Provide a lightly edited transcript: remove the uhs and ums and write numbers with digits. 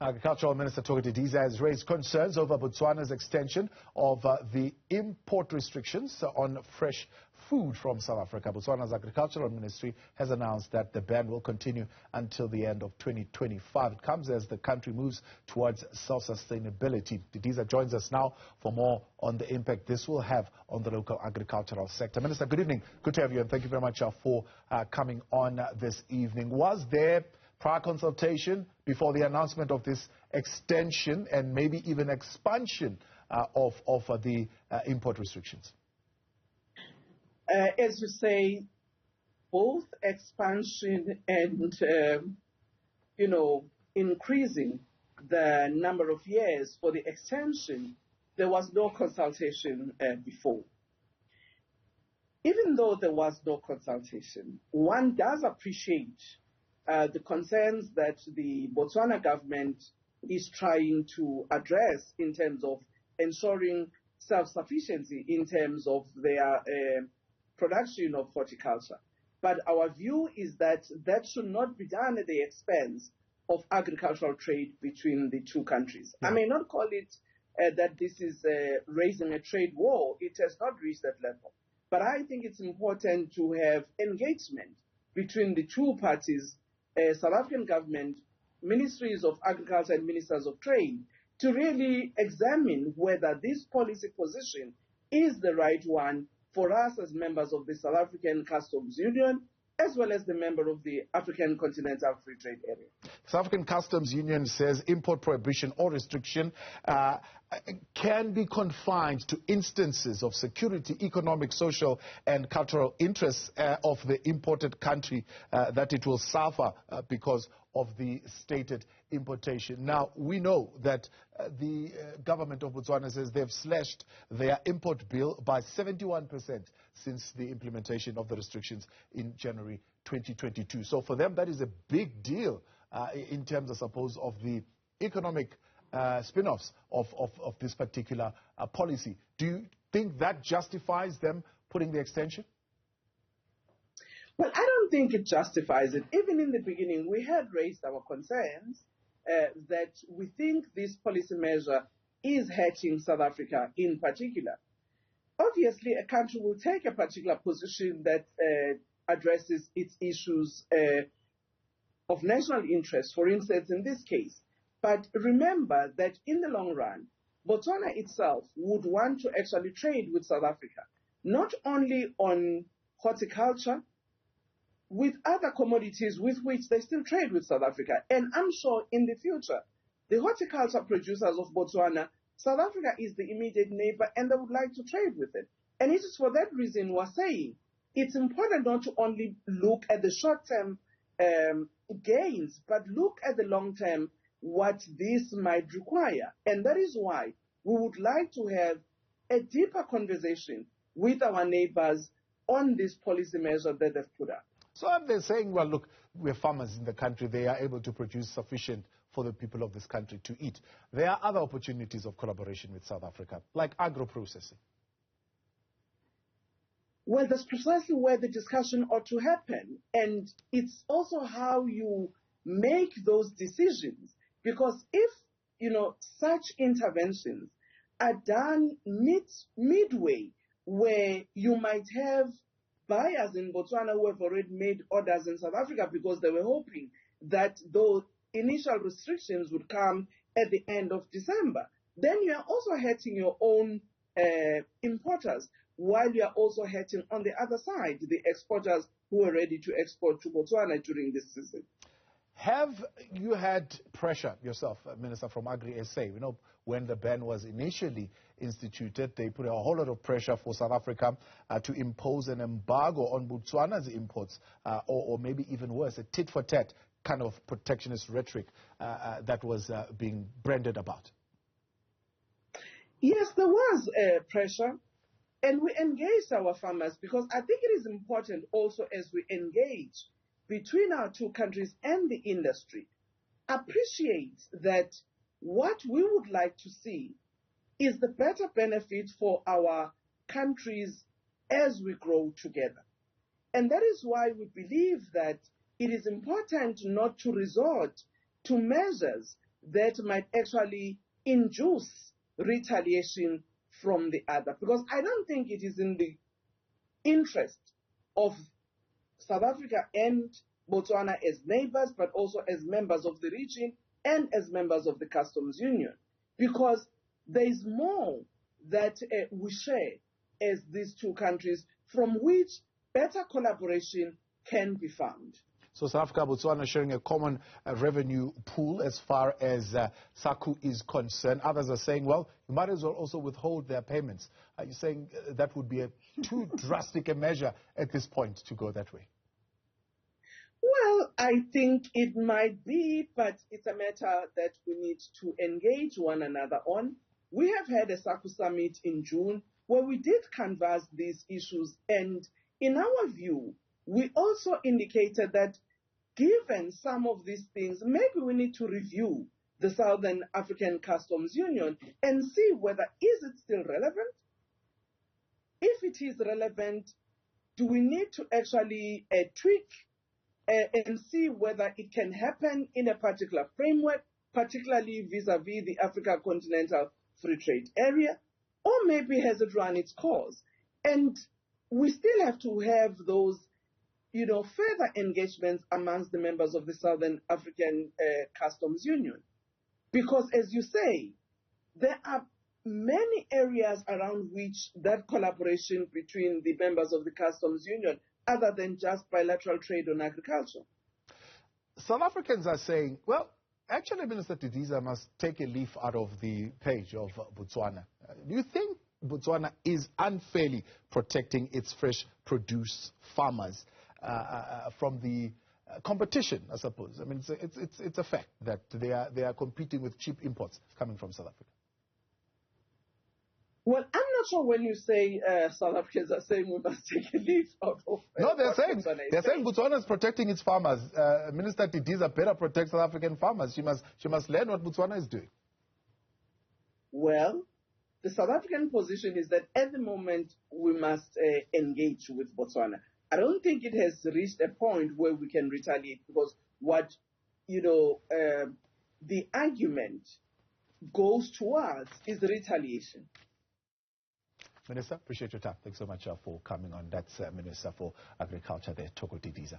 Agricultural Minister Thoko Didiza has raised concerns over Botswana's extension of the import restrictions on fresh food from South Africa. Botswana's Agricultural Ministry has announced that the ban will continue until the end of 2025. It comes as the country moves towards self-sustainability. Didiza joins us now for more on the impact this will have on the local agricultural sector. Minister, good evening. Good to have you, and thank you very much for coming on this evening. Was there prior consultation before the announcement of this extension and maybe even expansion of the import restrictions? As you say, both expansion and, increasing the number of years for the extension, there was no consultation before. Even though there was no consultation, one does appreciate the concerns that the Botswana government is trying to address in terms of ensuring self-sufficiency in terms of their production of horticulture. But our view is that that should not be done at the expense of agricultural trade between the two countries. Yeah. I may not call it that this is raising a trade war. It has not reached that level. But I think it's important to have engagement between the two parties, South African government, ministries of agriculture and ministers of trade, to really examine whether this policy position is the right one for us as members of the South African Customs Union, as well as the member of the African Continental Free Trade Area. South African Customs Union says import prohibition or restriction can be confined to instances of security, economic, social and cultural interests of the imported country that it will suffer because of the stated importation. Now, we know that the government of Botswana says they've slashed their import bill by 71% since the implementation of the restrictions in January 2022. So for them, that is a big deal in terms, I suppose, of the economic spin-offs of this particular policy. Do you think that justifies them putting the extension? Well, I don't think it justifies it. Even in the beginning, we had raised our concerns that we think this policy measure is hurting South Africa in particular. Obviously, a country will take a particular position that addresses its issues of national interest, for instance, in this case. But remember that in the long run, Botswana itself would want to actually trade with South Africa, not only on horticulture, with other commodities with which they still trade with South Africa. And I'm sure in the future, the horticulture producers of Botswana, South Africa is the immediate neighbor and they would like to trade with it. And it is for that reason we're saying it's important not to only look at the short-term gains, but look at the long-term, what this might require. And that is why we would like to have a deeper conversation with our neighbors on this policy measure that they've put up. So if they're saying, well, look, we're farmers in the country, they are able to produce sufficient for the people of this country to eat. There are other opportunities of collaboration with South Africa, like agro-processing. Well, that's precisely where the discussion ought to happen. And it's also how you make those decisions. Because if, such interventions are done midway, where you might have buyers in Botswana who have already made orders in South Africa because they were hoping that those initial restrictions would come at the end of December, then you are also hurting your own importers, while you are also hurting on the other side, the exporters who are ready to export to Botswana during this season. Have you had pressure yourself, Minister, from Agri-SA? When the ban was initially instituted, they put a whole lot of pressure for South Africa to impose an embargo on Botswana's imports, or maybe even worse, a tit-for-tat kind of protectionist rhetoric that was being branded about. Yes, there was pressure, and we engaged our farmers because I think it is important also as we engage between our two countries and the industry, appreciate that what we would like to see is the better benefit for our countries as we grow together. And that is why we believe that it is important not to resort to measures that might actually induce retaliation from the other. Because I don't think it is in the interest of South Africa and Botswana as neighbors, but also as members of the region and as members of the customs union, because there is more that we share as these two countries from which better collaboration can be found. So South Africa, Botswana sharing a common revenue pool as far as SACU is concerned. Others are saying, well, you might as well also withhold their payments. Are you saying that would be too drastic a measure at this point to go that way? Well, I think it might be, but it's a matter that we need to engage one another on. We have had a SACU summit in June where we did canvass these issues, and in our view, we also indicated that given some of these things, maybe we need to review the Southern African Customs Union and see whether is it still relevant. If it is relevant, do we need to actually tweak and see whether it can happen in a particular framework, particularly vis-a-vis the Africa Continental Free Trade Area, or maybe has it run its course? And we still have to have those, further engagements amongst the members of the Southern African Customs Union. Because as you say, there are many areas around which that collaboration between the members of the Customs Union, other than just bilateral trade on agriculture. South Africans are saying, well, actually, Minister Didiza must take a leaf out of the page of Botswana. Do you think Botswana is unfairly protecting its fresh produce farmers from the competition, I suppose? I mean, it's a fact that they are competing with cheap imports coming from South Africa. Well, I'm not sure when you say South Africans are saying we must take a leaf out of... No, they're saying Botswana is protecting its farmers. Minister Didiza better protect South African farmers. She must learn what Botswana is doing. Well, the South African position is that at the moment we must engage with Botswana. I don't think it has reached a point where we can retaliate, because what, the argument goes towards is retaliation. Minister, appreciate your time. Thanks so much for coming on. That's Minister for Agriculture there, Thoko Didiza.